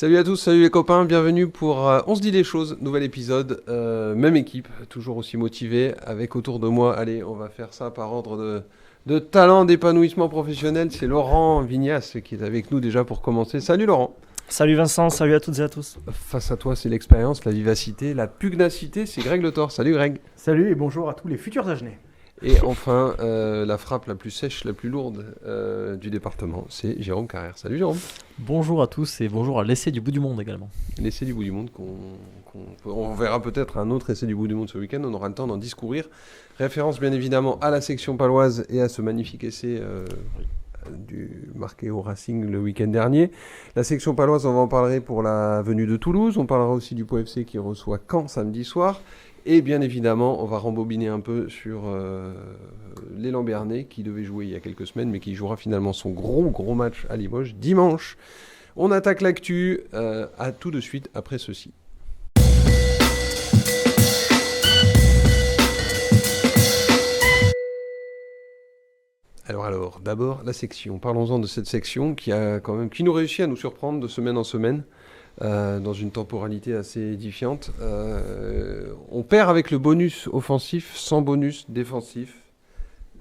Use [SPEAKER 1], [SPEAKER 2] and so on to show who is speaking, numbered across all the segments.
[SPEAKER 1] Salut à tous, salut les copains, bienvenue pour On se dit des choses, nouvel épisode, même équipe, toujours aussi motivée, avec autour de moi, allez, on va faire ça par ordre de talent, d'épanouissement professionnel, c'est Laurent Vignas qui est avec nous déjà pour commencer. Salut Laurent.
[SPEAKER 2] Salut Vincent, salut à toutes et à tous.
[SPEAKER 1] Face à toi, c'est l'expérience, la vivacité, la pugnacité, c'est Greg Le Thor. Salut Greg.
[SPEAKER 3] Salut et bonjour à tous les futurs Agenais.
[SPEAKER 1] Et enfin, la frappe la plus sèche, la plus lourde du département, c'est Jérôme Carrère. Salut Jérôme.
[SPEAKER 4] Bonjour à tous et bonjour à l'essai du bout du monde également.
[SPEAKER 1] L'essai du bout du monde, on verra peut-être un autre essai du bout du monde ce week-end, on aura le temps d'en discourir. Référence bien évidemment à la section paloise et à ce magnifique essai marqué au Racing le week-end dernier. La section paloise, on va en parler pour la venue de Toulouse, on parlera aussi du Pau FC qui reçoit Caen samedi soir. Et bien évidemment, on va rembobiner un peu sur l'élan Béarnais qui devait jouer il y a quelques semaines, mais qui jouera finalement son gros match à Limoges dimanche. On attaque l'actu, à tout de suite après ceci. Alors, d'abord la section. Parlons-en de cette section qui nous réussit à nous surprendre de semaine en semaine. Dans une temporalité assez édifiante. On perd avec le bonus offensif, sans bonus défensif.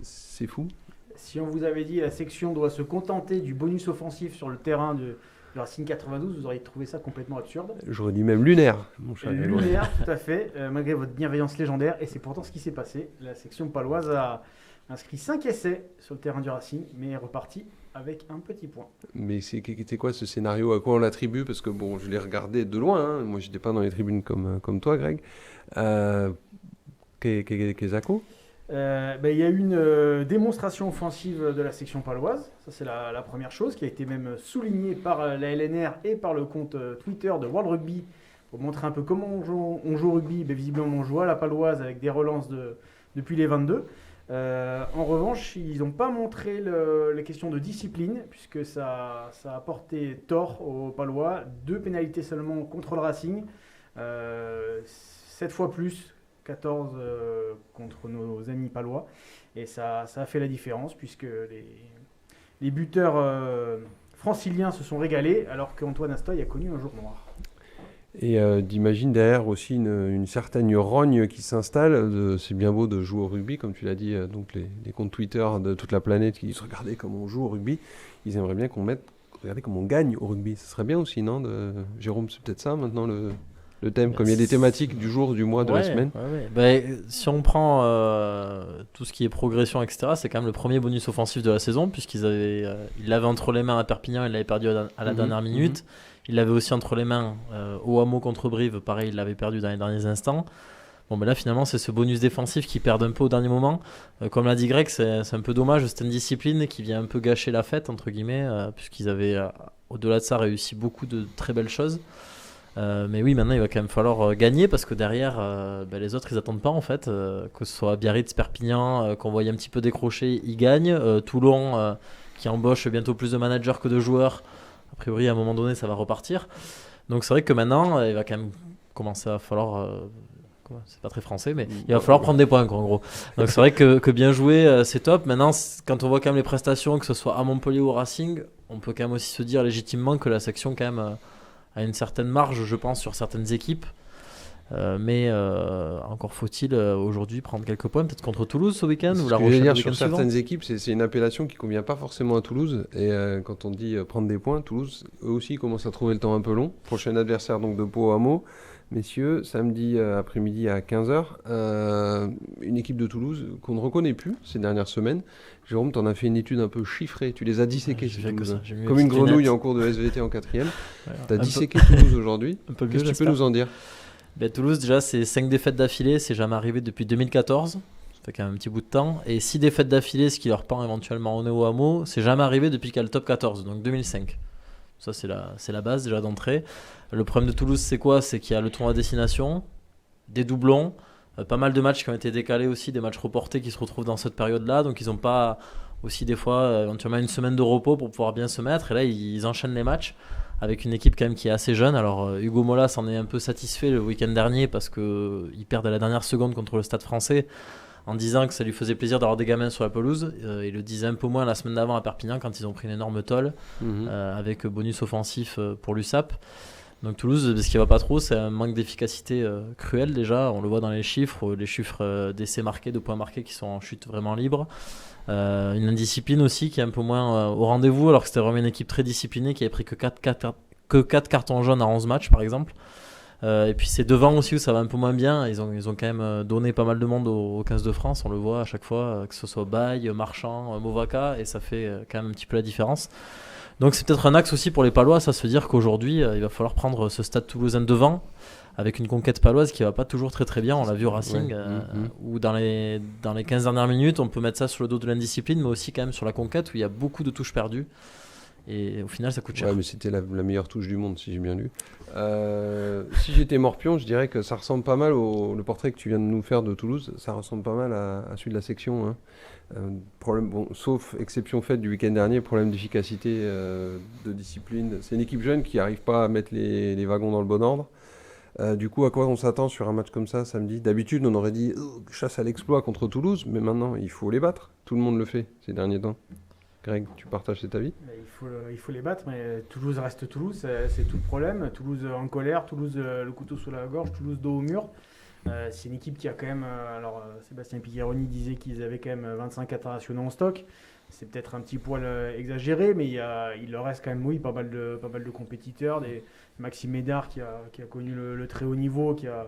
[SPEAKER 1] C'est fou.
[SPEAKER 3] Si on vous avait dit la section doit se contenter du bonus offensif sur le terrain du Racing 92, vous auriez trouvé ça complètement absurde.
[SPEAKER 1] J'aurais dit même lunaire, mon cher.
[SPEAKER 3] Lunaire, tout à fait, malgré votre bienveillance légendaire. Et c'est pourtant ce qui s'est passé. La section paloise a inscrit 5 essais sur le terrain du Racing, mais est reparti avec un petit point.
[SPEAKER 1] Mais c'était quoi ce scénario? À quoi on l'attribue? Parce que bon, je l'ai regardé de loin. Hein. Moi, je n'étais pas dans les tribunes comme toi, Greg. Qu'est-ce
[SPEAKER 3] il y a eu une démonstration offensive de la section paloise. Ça, c'est la première chose qui a été même soulignée par la LNR et par le compte Twitter de World Rugby pour montrer un peu comment on joue au rugby. Mais visiblement, on joue à la paloise avec des relances depuis les 22. En revanche, ils n'ont pas montré les questions de discipline, puisque ça a porté tort aux Palois. 2 pénalités seulement contre le Racing, 7 fois plus, 14 contre nos amis Palois. Et ça a fait la différence, puisque les buteurs franciliens se sont régalés, alors qu'Antoine Astoy a connu un jour noir.
[SPEAKER 1] Et d'imagine derrière aussi une certaine rogne qui s'installe. C'est bien beau de jouer au rugby, comme tu l'as dit, donc les comptes Twitter de toute la planète qui disent « Regardez comment on joue au rugby ». Ils aimeraient bien qu'on mette « Regardez comment on gagne au rugby ». Ce serait bien aussi, non Jérôme, c'est peut-être ça maintenant le thème, comme il y a des thématiques du jour, du mois, de la semaine.
[SPEAKER 4] Si on prend tout ce qui est progression, etc., c'est quand même le premier bonus offensif de la saison, puisqu'ils l'avaient entre les mains à Perpignan, ils l'avaient perdu à la dernière minute. Il l'avait aussi entre les mains au Hameau contre Brive, pareil, il l'avait perdu dans les derniers instants. Bon, mais là, finalement, c'est ce bonus défensif qui perd un peu au dernier moment. Comme l'a dit Greg, c'est un peu dommage, c'est une discipline qui vient un peu gâcher la fête, entre guillemets, puisqu'ils avaient, au-delà de ça, réussi beaucoup de très belles choses. Mais oui, maintenant, il va quand même falloir gagner, parce que derrière, les autres, ils n'attendent pas, en fait. Que ce soit Biarritz, Perpignan, qu'on voyait un petit peu décrocher, ils gagnent. Toulon, qui embauche bientôt plus de managers que de joueurs. A priori, à un moment donné, ça va repartir. Donc c'est vrai que maintenant, il va quand même commencer à falloir... c'est pas très français, mais il va falloir prendre des points, en gros. Donc c'est vrai que bien joué, c'est top. Maintenant, quand on voit quand même les prestations, que ce soit à Montpellier ou au Racing, on peut quand même aussi se dire légitimement que la section quand même a une certaine marge, je pense, sur certaines équipes. Mais encore faut-il aujourd'hui prendre quelques points, peut-être contre Toulouse ce week-end ou La Rochelle le week-end
[SPEAKER 1] sur certaines équipes, c'est une appellation qui ne convient pas forcément à Toulouse. Et quand on dit prendre des points, Toulouse, eux aussi, commencent à trouver le temps un peu long. Prochain adversaire donc de Pau au Hameau. Messieurs, samedi après-midi à 15h, une équipe de Toulouse qu'on ne reconnaît plus ces dernières semaines. Jérôme, tu en as fait une étude un peu chiffrée, tu les as disséqués. Comme une grenouille en cours de SVT en 4e. Tu as disséqué Toulouse aujourd'hui. Qu'est-ce que tu peux nous en dire?
[SPEAKER 4] Toulouse, déjà, c'est 5 défaites d'affilée, c'est jamais arrivé depuis 2014. Ça fait quand même un petit bout de temps. Et 6 défaites d'affilée, ce qui leur pend éventuellement au Hameau, c'est jamais arrivé depuis qu'il y a le top 14, donc 2005. Ça, c'est la base déjà d'entrée. Le problème de Toulouse, c'est quoi? C'est qu'il y a le tournoi à destination, des doublons, pas mal de matchs qui ont été décalés aussi, des matchs reportés qui se retrouvent dans cette période-là. Donc, ils n'ont pas aussi des fois éventuellement une semaine de repos pour pouvoir bien se mettre. Et là, ils enchaînent les matchs avec une équipe quand même qui est assez jeune. Alors Hugo Mola s'en est un peu satisfait le week-end dernier parce qu'ils perdent à la dernière seconde contre le Stade français, en disant que ça lui faisait plaisir d'avoir des gamins sur la pelouse. Il le disait un peu moins la semaine d'avant à Perpignan quand ils ont pris une énorme tôle avec bonus offensif pour l'USAP. Donc Toulouse, ce qui va pas trop, c'est un manque d'efficacité cruel déjà. On le voit dans les chiffres d'essais marqués, de points marqués qui sont en chute vraiment libre. Une indiscipline aussi qui est un peu moins au rendez-vous, alors que c'était vraiment une équipe très disciplinée qui avait pris que 4 cartons jaunes à 11 matchs par exemple. Et puis c'est devant aussi où ça va un peu moins bien. Ils ont quand même donné pas mal de monde au 15 de France, on le voit à chaque fois, que ce soit Baye, Marchand, Movaka, et ça fait quand même un petit peu la différence. Donc c'est peut-être un axe aussi pour les Palois, ça se dire qu'aujourd'hui il va falloir prendre ce Stade Toulousain devant, avec une conquête paloise qui va pas toujours très très bien. On l'a vu au Racing, où dans les 15 dernières minutes, on peut mettre ça sur le dos de l'indiscipline, mais aussi quand même sur la conquête où il y a beaucoup de touches perdues. Et au final, ça coûte cher.
[SPEAKER 1] Ouais, mais c'était la meilleure touche du monde, si j'ai bien lu. Si j'étais Morpion, je dirais que ça ressemble pas mal le portrait que tu viens de nous faire de Toulouse, ça ressemble pas mal à celui de la section. Hein. Problème, sauf exception faite du week-end dernier, problème d'efficacité, de discipline. C'est une équipe jeune qui n'arrive pas à mettre les wagons dans le bon ordre. Du coup, à quoi on s'attend sur un match comme ça samedi ? D'habitude, on aurait dit chasse à l'exploit contre Toulouse, mais maintenant, il faut les battre. Tout le monde le fait ces derniers temps. Greg, tu partages cet avis ?
[SPEAKER 3] Il faut les battre, mais Toulouse reste Toulouse, c'est tout le problème. Toulouse en colère, Toulouse le couteau sous la gorge, Toulouse dos au mur. C'est une équipe qui a quand même... Sébastien Piccheroni disait qu'ils avaient quand même 25 internationaux en stock. C'est peut-être un petit poil exagéré, mais il leur reste quand même pas mal de compétiteurs. Maxime Médard qui a connu le très haut niveau, qui a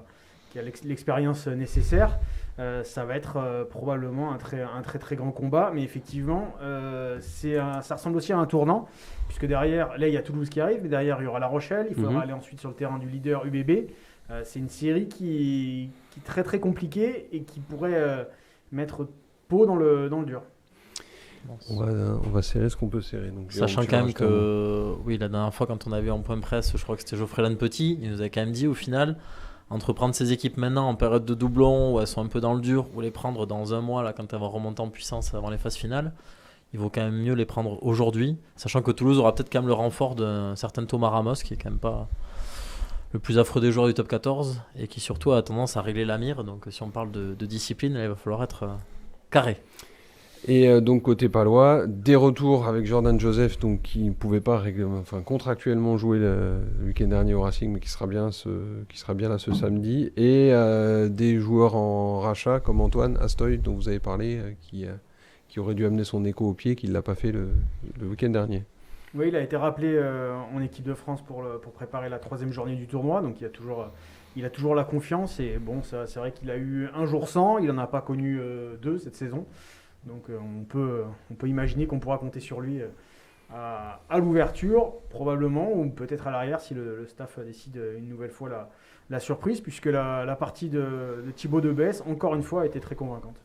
[SPEAKER 3] l'expérience nécessaire. Ça va être probablement un très très grand combat, mais effectivement ça ressemble aussi à un tournant, puisque derrière, là il y a Toulouse qui arrive, mais derrière il y aura La Rochelle, il faudra aller ensuite sur le terrain du leader UBB. C'est une série qui est très très compliquée et qui pourrait mettre Pau dans le dur.
[SPEAKER 1] On va serrer ce qu'on peut serrer. Donc,
[SPEAKER 4] sachant quand même que la dernière fois quand on avait en point presse, je crois que c'était Geoffrey Lannepetit, il nous a quand même dit au final, entre prendre ces équipes maintenant en période de doublon où elles sont un peu dans le dur, ou les prendre dans un mois là, quand elles vont remonter en puissance avant les phases finales, il vaut quand même mieux les prendre aujourd'hui, sachant que Toulouse aura peut-être quand même le renfort d'un certain Thomas Ramos qui est quand même pas le plus affreux des joueurs du top 14 et qui surtout a tendance à régler la mire. Donc si on parle de discipline, il va falloir être carré.
[SPEAKER 1] Et donc côté palois, des retours avec Jordan Joseph, donc qui ne pouvait pas contractuellement jouer le week-end dernier au Racing, mais qui sera bien là ce samedi, et des joueurs en rachat comme Antoine Astoy dont vous avez parlé, qui aurait dû amener son écho au pied, qui ne l'a pas fait le week-end dernier.
[SPEAKER 3] Oui, il a été rappelé en équipe de France pour préparer la 3e journée du tournoi, donc il a toujours la confiance, et bon, c'est vrai qu'il a eu un jour sans, il n'en a pas connu 2 cette saison. Donc on peut imaginer qu'on pourra compter sur lui à l'ouverture, probablement, ou peut-être à l'arrière si le staff décide une nouvelle fois la surprise, puisque la partie de Thibaut Debesse, encore une fois, a été très convaincante.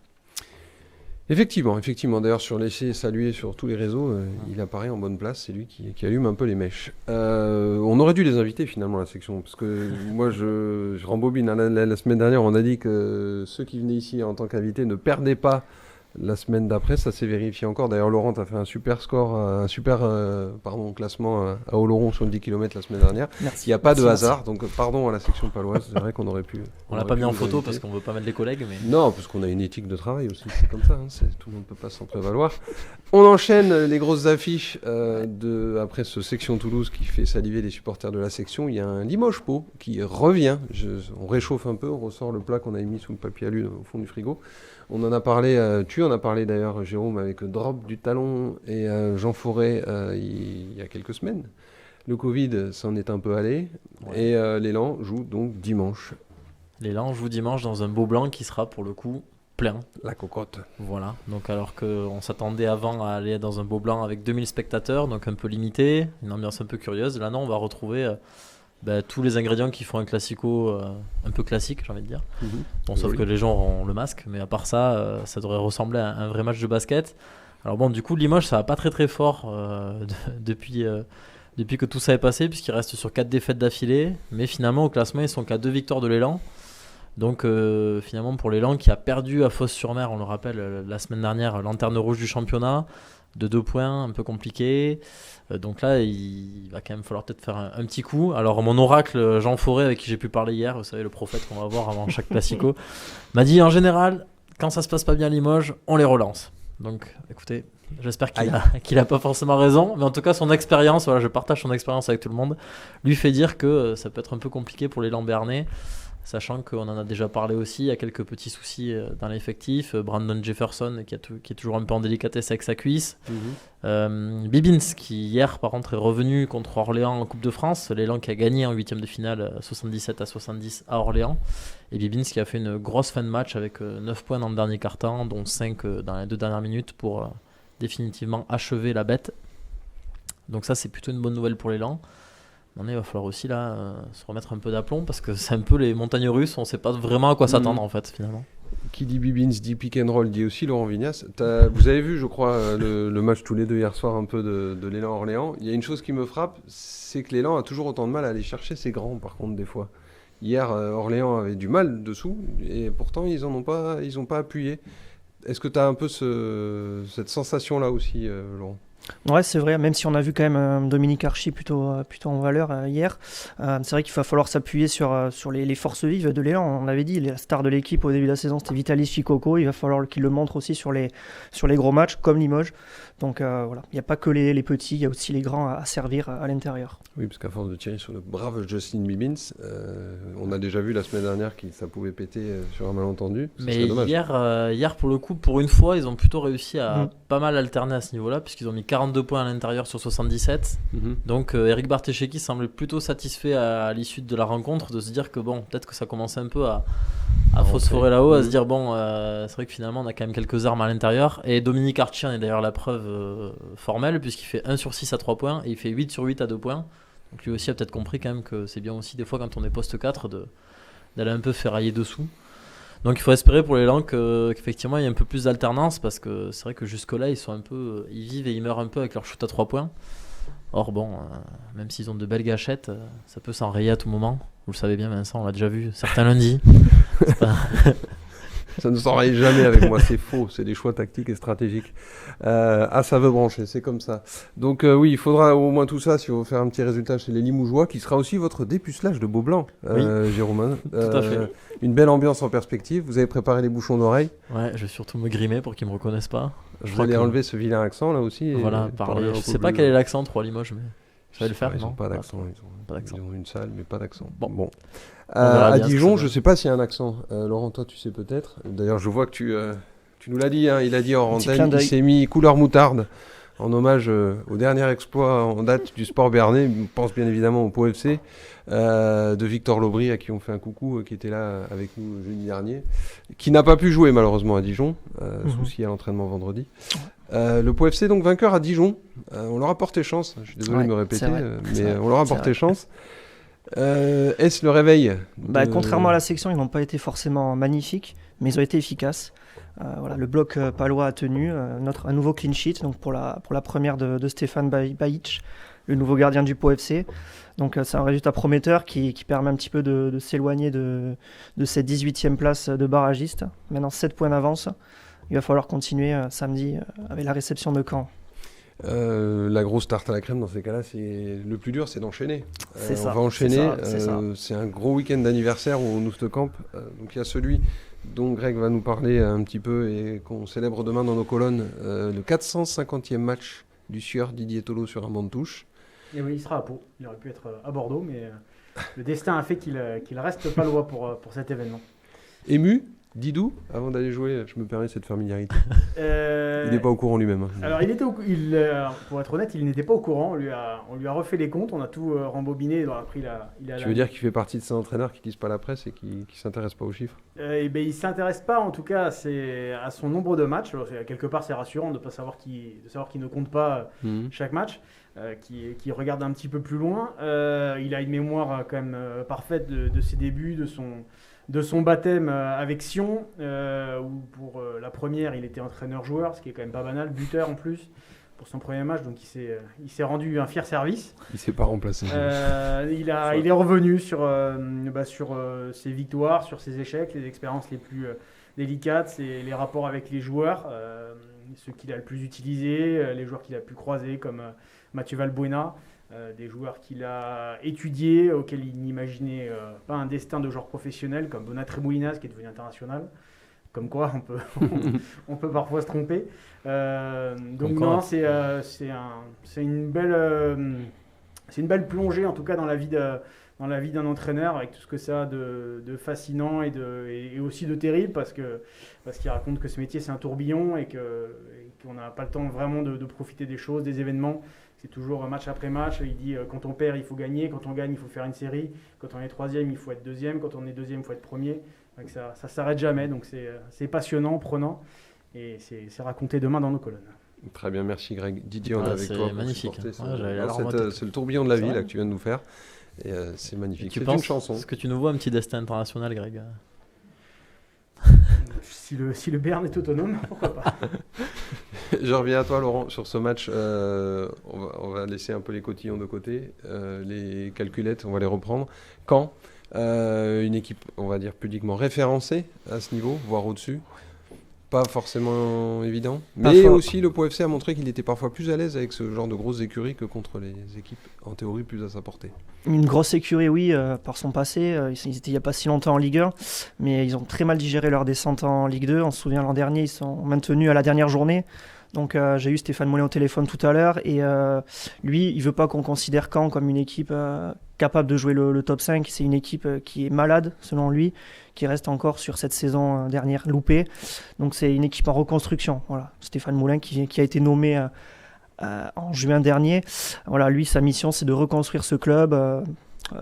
[SPEAKER 1] Effectivement. D'ailleurs, sur l'essai salué sur tous les réseaux, il apparaît en bonne place. C'est lui qui allume un peu les mèches. On aurait dû les inviter finalement à la section, parce que moi, je rembobine. La semaine dernière, on a dit que ceux qui venaient ici en tant qu'invités ne perdaient pas la semaine d'après. Ça s'est vérifié encore. D'ailleurs, Laurent a fait un super classement à Oloron sur le 10 km la semaine dernière.
[SPEAKER 2] Merci.
[SPEAKER 1] Il n'y a pas de hasard, donc pardon à la section paloise. C'est vrai qu'on aurait pu...
[SPEAKER 4] On l'a pas mis en photo parce qu'on veut pas mettre les collègues. Mais...
[SPEAKER 1] Non, parce qu'on a une éthique de travail aussi, c'est comme ça. Tout le monde ne peut pas s'en prévaloir. On enchaîne les grosses affiches après ce section Toulouse qui fait saliver les supporters de la section. Il y a un Limoges-Pau qui revient. On réchauffe un peu, on ressort le plat qu'on avait mis sous le papier alu au fond du frigo. On en a parlé, tu en as parlé d'ailleurs, Jérôme, avec Drop du Talon et Jean Forêt il y a quelques semaines. Le Covid s'en est un peu allé, et l'Élan joue donc dimanche.
[SPEAKER 4] L'Élan joue dimanche dans un beau blanc qui sera pour le coup plein.
[SPEAKER 1] La cocotte.
[SPEAKER 4] Voilà, donc alors qu'on s'attendait avant à aller dans un beau blanc avec 2000 spectateurs, donc un peu limité, une ambiance un peu curieuse, là non, on va retrouver... tous les ingrédients qui font un classico un peu classique, j'ai envie de dire. Sauf que les gens auront le masque, mais à part ça, ça devrait ressembler à un vrai match de basket. Alors bon, du coup, Limoges, ça va pas très très fort depuis que tout ça est passé, puisqu'ils restent sur 4 défaites d'affilée, mais finalement au classement, ils sont qu'à 2 victoires de l'Élan. Donc finalement, pour l'Élan qui a perdu à Fos-sur-Mer, on le rappelle, la semaine dernière, lanterne rouge du championnat, de 2 points, un peu compliqué. Donc là, il va quand même falloir peut-être faire un petit coup. Alors mon oracle Jean Forêt, avec qui j'ai pu parler hier, vous savez, le prophète qu'on va voir avant chaque classico, m'a dit en général, quand ça se passe pas bien à Limoges, on les relance. Donc, écoutez, j'espère qu'il a pas forcément raison, mais en tout cas, son expérience, voilà, je partage son expérience avec tout le monde, lui fait dire que ça peut être un peu compliqué pour les Lambernais, sachant qu'on en a déjà parlé aussi, il y a quelques petits soucis dans l'effectif. Brandon Jefferson qui est toujours un peu en délicatesse avec sa cuisse. Bibins qui hier par contre est revenu contre Orléans en Coupe de France, l'élan qui a gagné en 8e de finale 77-70 à Orléans, et Bibins qui a fait une grosse fin de match avec 9 points dans le dernier quart-temps, dont 5 dans les 2 dernières minutes pour définitivement achever la bête. Donc ça c'est plutôt une bonne nouvelle pour l'élan. Il va falloir aussi là se remettre un peu d'aplomb parce que c'est un peu les montagnes russes, on ne sait pas vraiment à quoi s'attendre en fait finalement.
[SPEAKER 1] Qui dit Bibins dit pick and roll, dit aussi Laurent Vignas. Vous avez vu, je crois, le match tous les deux hier soir un peu de l'élan Orléans. Il y a une chose qui me frappe, c'est que l'élan a toujours autant de mal à aller chercher ses grands par contre des fois. Hier, Orléans avait du mal dessous et pourtant ils n'ont pas appuyé. Est-ce que tu as un peu cette sensation-là aussi, Laurent ?
[SPEAKER 2] Ouais, c'est vrai, même si on a vu quand même Dominique Archy plutôt en valeur hier, c'est vrai qu'il va falloir s'appuyer sur les forces vives de l'élan. On avait dit, la star de l'équipe au début de la saison, c'était Vitaly Chikoko. Il va falloir qu'il le montre aussi sur les gros matchs, comme Limoges. Donc voilà, il n'y a pas que les petits, il y a aussi les grands à servir à l'intérieur.
[SPEAKER 1] Oui, parce qu'à force de tirer sur le brave Justin Bibins, on a déjà vu la semaine dernière que ça pouvait péter sur un malentendu.
[SPEAKER 4] Mais hier, pour le coup, pour une fois, ils ont plutôt réussi à pas mal alterner à ce niveau-là, puisqu'ils ont mis 42 points à l'intérieur sur 77. Donc Eric Bartesheki semblait plutôt satisfait à l'issue de la rencontre, de se dire que bon, peut-être que ça commençait un peu à phosphorer là-haut, à se dire bon, c'est vrai que finalement on a quand même quelques armes à l'intérieur. Et Dominique Archy en est d'ailleurs la preuve formelle, puisqu'il fait 1 sur 6 à 3 points et il fait 8 sur 8 à 2 points. Donc lui aussi a peut-être compris quand même que c'est bien aussi des fois quand on est poste 4 d'aller un peu ferrailler dessous. Donc il faut espérer pour l'élan qu'effectivement il y ait un peu plus d'alternance, parce que c'est vrai que jusque-là ils vivent et ils meurent un peu avec leur shoot à 3 points. Or bon, même s'ils ont de belles gâchettes, ça peut s'enrayer à tout moment. Vous le savez bien Vincent, on l'a déjà vu certains lundis.
[SPEAKER 1] Ça ne s'enraye jamais avec moi, c'est faux, c'est des choix tactiques et stratégiques. Ça veut brancher, c'est comme ça. Donc oui, il faudra au moins tout ça si on veut faire un petit résultat chez les Limougeois, qui sera aussi votre dépucelage de Beaublanc, Jérôme.
[SPEAKER 4] Tout à fait.
[SPEAKER 1] Une belle ambiance en perspective, vous avez préparé les bouchons d'oreilles.
[SPEAKER 4] Ouais, je vais surtout me grimer pour qu'ils ne me reconnaissent pas.
[SPEAKER 1] Je vais enlever ce vilain accent là aussi.
[SPEAKER 4] Voilà, parler. Je ne sais pas quel est l'accent, 3 Limoges, mais je vais le faire.
[SPEAKER 1] Ils n'ont pas d'accent, ils ont une salle mais pas d'accent. Bon. À Dijon, je ne sais pas s'il y a un accent. Laurent, toi, tu sais peut-être. D'ailleurs, je vois que tu nous l'as dit. Il a dit en antenne, il s'est mis couleur moutarde en hommage au dernier exploit en date du sport béarnais. On pense bien évidemment au Pau FC de Victor Lobry, à qui on fait un coucou, qui était là avec nous jeudi dernier, qui n'a pas pu jouer malheureusement à Dijon. Souci à l'entraînement vendredi. Le Pau FC donc vainqueur à Dijon. On leur a porté chance. Je suis désolé de me répéter, mais on leur a porté chance. Est-ce le réveil
[SPEAKER 2] Contrairement à la section, ils n'ont pas été forcément magnifiques, mais ils ont été efficaces. Le bloc palois a tenu, un nouveau clean sheet donc pour la première de Stéphane Bajic, le nouveau gardien du Pau FC. Donc c'est un résultat prometteur qui permet un petit peu de s'éloigner de cette 18e place de barragiste. Maintenant 7 points d'avance. Il va falloir continuer samedi avec la réception de Caen.
[SPEAKER 1] La grosse tarte à la crème dans ces cas-là, le plus dur, c'est d'enchaîner.
[SPEAKER 2] On
[SPEAKER 1] va enchaîner. C'est un gros week-end d'anniversaire au Noustecamp. Donc il y a celui dont Greg va nous parler un petit peu et qu'on célèbre demain dans nos colonnes, le 450e match du sieur Didier Tolo sur un banc de touche.
[SPEAKER 3] Et oui, il sera à Pau. Il aurait pu être à Bordeaux, mais le destin a fait qu'il reste palois pour cet événement.
[SPEAKER 1] Ému Didou, avant d'aller jouer, je me permets cette familiarité. Il n'est pas au courant lui-même.
[SPEAKER 3] Alors, pour être honnête, il n'était pas au courant. On lui a refait les comptes, on a tout rembobiné.
[SPEAKER 1] Tu veux dire qu'il fait partie de ces entraîneurs qui ne lisent pas la presse et qui ne s'intéressent pas aux chiffres
[SPEAKER 3] il ne s'intéresse pas, en tout cas, à son nombre de matchs. Quelque part, c'est rassurant de savoir qu'il ne compte pas chaque match, qui regarde un petit peu plus loin. Il a une mémoire quand même parfaite de ses débuts, de son baptême avec Sion, où pour la première, il était entraîneur-joueur, ce qui est quand même pas banal, buteur en plus, pour son premier match, donc il s'est rendu un fier service.
[SPEAKER 1] Il s'est pas remplacé.
[SPEAKER 3] Il est revenu sur ses victoires, sur ses échecs, les expériences les plus délicates, les rapports avec les joueurs, ceux qu'il a le plus utilisés, les joueurs qu'il a pu croiser, comme Mathieu Valbuena. Des joueurs qu'il a étudiés, auxquels il n'imaginait pas un destin de joueur professionnel, comme Bonat Remoulinas qui est devenu international. Comme quoi, on peut parfois se tromper. Donc
[SPEAKER 4] Encore.
[SPEAKER 3] non, c'est une belle plongée en tout cas dans la vie d'un entraîneur, avec tout ce que ça a de fascinant et aussi de terrible, parce qu'il raconte que ce métier c'est un tourbillon et qu'on n'a pas le temps vraiment de profiter des choses, des événements. C'est toujours match après match. Il dit quand on perd il faut gagner, quand on gagne il faut faire une série, quand on est troisième il faut être deuxième, quand on est deuxième il faut être premier. Donc ça s'arrête jamais, donc c'est passionnant, prenant, et c'est raconté demain dans nos colonnes.
[SPEAKER 1] Très bien, merci Greg. Didier, on est avec
[SPEAKER 4] c'est
[SPEAKER 1] toi. Pour
[SPEAKER 4] magnifique.
[SPEAKER 1] supporter ça.
[SPEAKER 4] Ouais, j'avais la
[SPEAKER 1] Alors,
[SPEAKER 4] larme en tête.
[SPEAKER 1] c'est le tourbillon de la
[SPEAKER 4] C'est
[SPEAKER 1] vie
[SPEAKER 4] vrai.
[SPEAKER 1] là, que tu viens de nous faire. Et c'est magnifique.
[SPEAKER 4] Tu
[SPEAKER 1] C'est
[SPEAKER 4] penses
[SPEAKER 1] une chanson.
[SPEAKER 4] Est-ce que tu nous vois un petit destin international, Greg?
[SPEAKER 3] Si le Béarn est autonome, pourquoi pas.
[SPEAKER 1] Je reviens à toi, Laurent, sur ce match. On va laisser un peu les cotillons de côté. Les calculettes, on va les reprendre. Caen, une équipe, on va dire, publiquement référencée à ce niveau, voire au-dessus. Pas forcément évident. Mais aussi, le Pau FC a montré qu'il était parfois plus à l'aise avec ce genre de grosses écuries que contre les équipes, en théorie, plus à sa portée.
[SPEAKER 2] Une grosse écurie, oui, par son passé. Ils étaient il n'y a pas si longtemps en Ligue 1, mais ils ont très mal digéré leur descente en Ligue 2. On se souvient, l'an dernier, ils sont maintenus à la dernière journée. Donc j'ai eu Stéphane Moulin au téléphone tout à l'heure, et lui, il veut pas qu'on considère Caen comme une équipe capable de jouer le top 5. C'est une équipe qui est malade, selon lui, qui reste encore sur cette saison dernière loupée. Donc c'est une équipe en reconstruction. Voilà. Stéphane Moulin qui a été nommé en juin dernier. Voilà, lui, sa mission, c'est de reconstruire ce club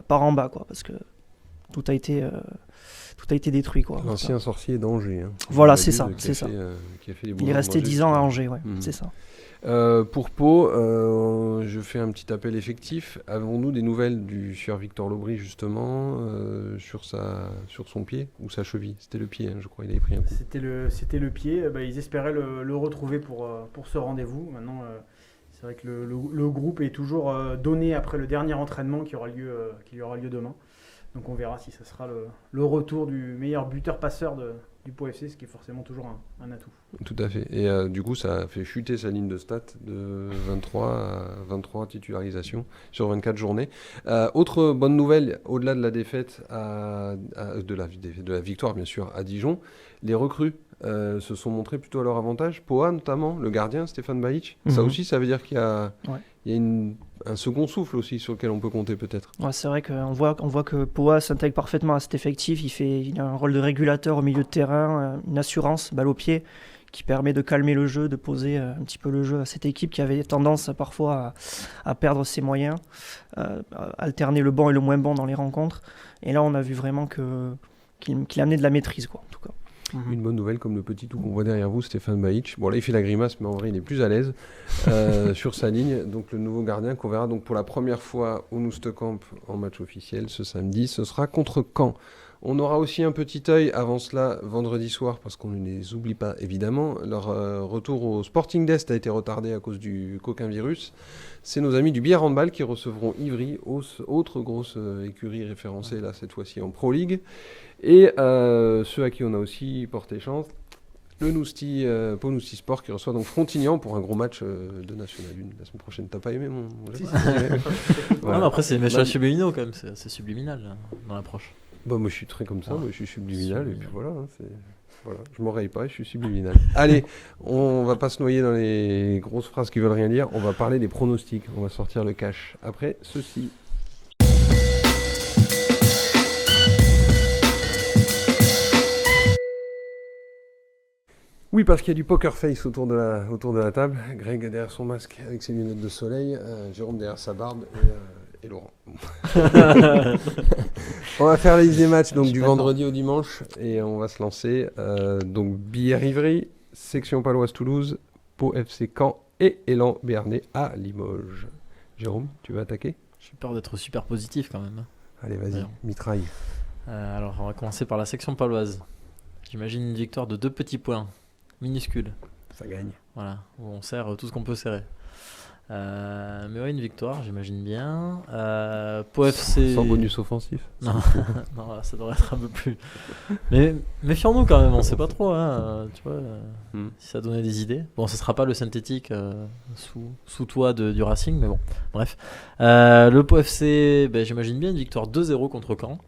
[SPEAKER 2] par en bas, quoi, parce que tout a été détruit, quoi.
[SPEAKER 1] L'ancien sorcier d'Angers. Hein.
[SPEAKER 2] Voilà, c'est ça.
[SPEAKER 1] Qui a fait les
[SPEAKER 2] Il est resté 10 ans à Angers, ouais, c'est ça.
[SPEAKER 1] Pour Pau, je fais un petit appel effectif. Avons-nous des nouvelles du sieur Victor Lobry, justement, sur son pied ou sa cheville? C'était le pied, hein, je crois, il avait pris un coup.
[SPEAKER 3] C'était le pied. Ils espéraient le retrouver pour ce rendez-vous. Maintenant, c'est vrai que le groupe est toujours donné après le dernier entraînement qui aura lieu demain. Donc on verra si ça sera le retour du meilleur buteur-passeur du Pau FC, ce qui est forcément toujours un atout.
[SPEAKER 1] Tout à fait. Et du coup, ça a fait chuter sa ligne de stats de 23 à 23 titularisations sur 24 journées. Autre bonne nouvelle, au-delà de la défaite, de la victoire bien sûr à Dijon, les recrues se sont montrées plutôt à leur avantage. Poa notamment, le gardien Stéphane Bajic. Ça aussi, ça veut dire qu'il y a, il y a un second souffle aussi sur lequel on peut compter peut-être.
[SPEAKER 2] Ouais, c'est vrai qu'on voit que Poa s'intègre parfaitement à cet effectif. Il a un rôle de régulateur au milieu de terrain, une assurance, balle au pied, qui permet de calmer le jeu, de poser un petit peu le jeu à cette équipe qui avait tendance parfois à perdre ses moyens, alterner le bon et le moins bon dans les rencontres. Et là, on a vu vraiment qu'il amenait de la maîtrise, quoi, en tout cas.
[SPEAKER 1] Une bonne nouvelle, comme le petit tout qu'on voit derrière vous, Stéphane Bajic. Bon, là, il fait la grimace, mais en vrai, il est plus à l'aise sur sa ligne. Donc, le nouveau gardien qu'on verra donc pour la première fois au Noustecamp en match officiel ce samedi, ce sera contre Caen. On aura aussi un petit œil avant cela vendredi soir, parce qu'on ne les oublie pas évidemment. Leur retour au Sporting d'Est a été retardé à cause du coquin virus. C'est nos amis du Bière Handball qui recevront Ivry, autre grosse écurie référencée là cette fois-ci en Pro League. Et ceux à qui on a aussi porté chance, le Pau Nousti Sport qui reçoit donc Frontignan pour un gros match de National 1 la semaine prochaine. T'as pas aimé mon
[SPEAKER 3] Si,
[SPEAKER 1] voilà.
[SPEAKER 4] Non, après, c'est des messages subliminaux quand même, c'est subliminal là, dans l'approche.
[SPEAKER 1] Bah, moi je suis très comme ça,
[SPEAKER 4] Ouais.
[SPEAKER 1] moi je suis subliminal et puis voilà, hein, voilà, je m'oreille pas, je suis subliminal. Allez, on va pas se noyer dans les grosses phrases qui veulent rien dire, on va parler des pronostics, on va sortir le cash après ceci. Oui, parce qu'il y a du poker face autour de la table. Greg derrière son masque avec ses lunettes de soleil, Jérôme derrière sa barbe et Laurent. On va faire les idées matchs donc du vendredi au dimanche et on va se lancer. Donc Bière Ivry, section Paloise Toulouse, Pau FC Caen et Élan Béarnais à Limoges. Jérôme, tu veux attaquer?
[SPEAKER 4] J'ai peur d'être super positif quand même.
[SPEAKER 1] Allez, vas-y,
[SPEAKER 4] Voyons.
[SPEAKER 1] mitraille.
[SPEAKER 4] Alors, on va commencer par la section paloise. J'imagine une victoire de 2 petits points, minuscules.
[SPEAKER 1] Ça gagne.
[SPEAKER 4] Voilà, où on serre tout ce qu'on peut serrer. Mais ouais, une victoire, j'imagine bien. Pau FC.
[SPEAKER 1] Sans bonus offensif.
[SPEAKER 4] Non, non, là, ça devrait être un peu plus. Mais méfions-nous quand même, on sait pas trop. Hein, tu vois, si ça donnait des idées. Bon, ce sera pas le synthétique sous toit du Racing, mais bon, bref. Le Pau FC, j'imagine bien une victoire 2-0 contre Caen.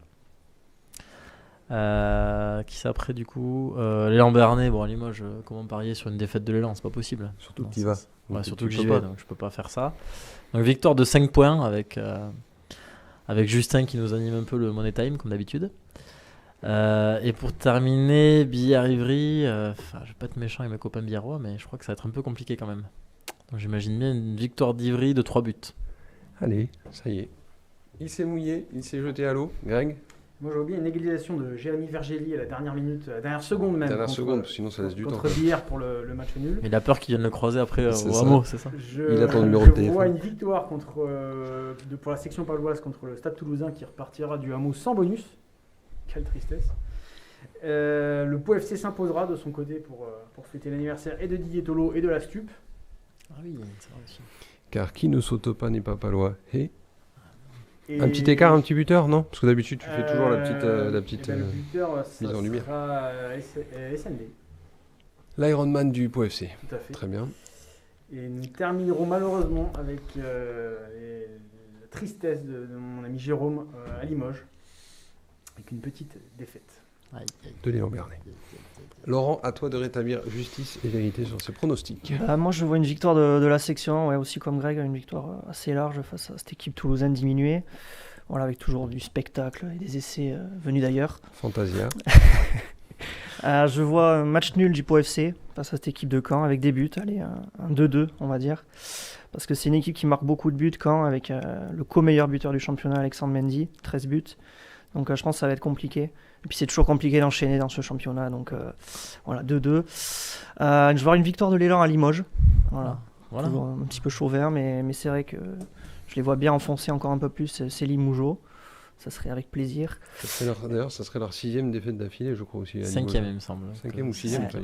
[SPEAKER 4] Qui c'est après du coup L'élan Béarnais, bon à Limoges, comment parier sur une défaite de l'élan, c'est pas possible.
[SPEAKER 1] Surtout
[SPEAKER 4] Non,
[SPEAKER 1] que tu y vas.
[SPEAKER 4] Ouais,
[SPEAKER 1] Donc,
[SPEAKER 4] surtout
[SPEAKER 1] tu
[SPEAKER 4] que
[SPEAKER 1] peux
[SPEAKER 4] j'y
[SPEAKER 1] pas.
[SPEAKER 4] vais, donc je peux pas faire ça. Donc victoire de 5 points avec Justin qui nous anime un peu le Money Time comme d'habitude. Et pour terminer, Billard-Ivry, je vais pas être méchant avec mes copains biarrois, mais je crois que ça va être un peu compliqué quand même. Donc j'imagine bien une victoire d'Ivry de 3 buts.
[SPEAKER 1] Allez, ça y est. Il s'est mouillé, il s'est jeté à l'eau. Greg,
[SPEAKER 3] Moi, j'ai oublié une égalisation de Jérémy Vergely à la dernière minute, à la dernière seconde même.
[SPEAKER 1] dernière
[SPEAKER 3] contre-
[SPEAKER 1] seconde, sinon ça laisse du temps.
[SPEAKER 3] Contre Billard pour le match nul.
[SPEAKER 4] Mais il a peur qu'ils viennent le croiser après
[SPEAKER 1] C'est
[SPEAKER 4] au
[SPEAKER 1] ça.
[SPEAKER 4] hameau, c'est ça?
[SPEAKER 1] Il attend le numéro de
[SPEAKER 3] Je vois
[SPEAKER 1] téléphone.
[SPEAKER 3] une victoire pour la section paloise contre le Stade Toulousain qui repartira du hameau sans bonus. Quelle tristesse. Le Pau FC s'imposera de son côté pour fêter l'anniversaire et de Didier Tolo et de la Stup.
[SPEAKER 4] Ah oui, c'est vrai aussi.
[SPEAKER 1] Car qui ne saute pas n'est pas palois. Et
[SPEAKER 3] Et-
[SPEAKER 1] un petit écart, un petit buteur, non? Parce que d'habitude, tu fais toujours la petite
[SPEAKER 3] et ben, le buteur, ça
[SPEAKER 1] mise en lumière.
[SPEAKER 3] sera SND,
[SPEAKER 1] l'Ironman du Pau FC.
[SPEAKER 3] tout à fait.
[SPEAKER 1] Très bien.
[SPEAKER 3] Et nous terminerons malheureusement avec la tristesse de mon ami Jérôme à Limoges, avec une petite défaite.
[SPEAKER 4] Aïe, aïe.
[SPEAKER 1] De Léon Bernet. Laurent, à toi de rétablir justice et vérité sur ces pronostics.
[SPEAKER 2] Moi, je vois une victoire de la section, ouais, aussi comme Greg, une victoire assez large face à cette équipe toulousaine diminuée. Voilà, avec toujours du spectacle et des essais venus d'ailleurs.
[SPEAKER 1] Fantasia.
[SPEAKER 2] Je vois un match nul du Pau FC face à cette équipe de Caen avec des buts, allez, un 2-2 on va dire. Parce que c'est une équipe qui marque beaucoup de buts, Caen, avec le co-meilleur buteur du championnat, Alexandre Mendy, 13 buts. Donc je pense que ça va être compliqué. Et puis c'est toujours compliqué d'enchaîner dans ce championnat. Donc voilà, 2-2. Je vois une victoire de l'élan à Limoges. Voilà.
[SPEAKER 4] Voilà.
[SPEAKER 2] Toujours un petit peu chaud vert, mais c'est vrai que je les vois bien enfoncer encore un peu plus ces Limougeaux. Ça serait avec plaisir.
[SPEAKER 1] D'ailleurs, ça serait leur 6e défaite d'affilée, je crois aussi. à
[SPEAKER 4] Cinquième,
[SPEAKER 1] Limoges.
[SPEAKER 4] il me semble.
[SPEAKER 1] 5e ou 6e,
[SPEAKER 4] Ouais,
[SPEAKER 1] ils,
[SPEAKER 4] ouais,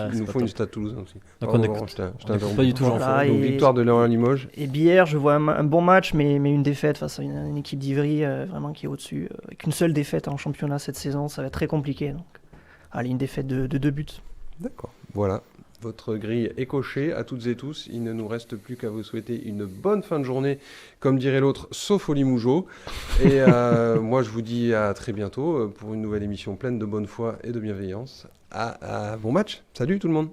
[SPEAKER 1] ils
[SPEAKER 4] c'est
[SPEAKER 1] nous
[SPEAKER 4] pas
[SPEAKER 1] font une
[SPEAKER 4] top.
[SPEAKER 1] stade Toulousain aussi.
[SPEAKER 4] Donc
[SPEAKER 1] Pardon,
[SPEAKER 4] on
[SPEAKER 1] Laurent,
[SPEAKER 4] écoute,
[SPEAKER 1] je t'ai
[SPEAKER 4] on écoute
[SPEAKER 1] interrompu.
[SPEAKER 4] pas du tout
[SPEAKER 2] Voilà,
[SPEAKER 4] Jean-François.
[SPEAKER 2] et-
[SPEAKER 1] Donc victoire de Léon à Limoges.
[SPEAKER 2] Et Billard, je vois un bon match, mais une défaite face à une équipe d'Ivry vraiment qui est au-dessus. Avec une seule défaite en championnat cette saison, ça va être très compliqué. Donc, allez, une défaite de 2 buts.
[SPEAKER 1] D'accord. Voilà. Votre grille est cochée à toutes et tous. Il ne nous reste plus qu'à vous souhaiter une bonne fin de journée, comme dirait l'autre, sauf au Limougeau. Et moi, je vous dis à très bientôt pour une nouvelle émission pleine de bonne foi et de bienveillance. Bon match. Salut tout le monde.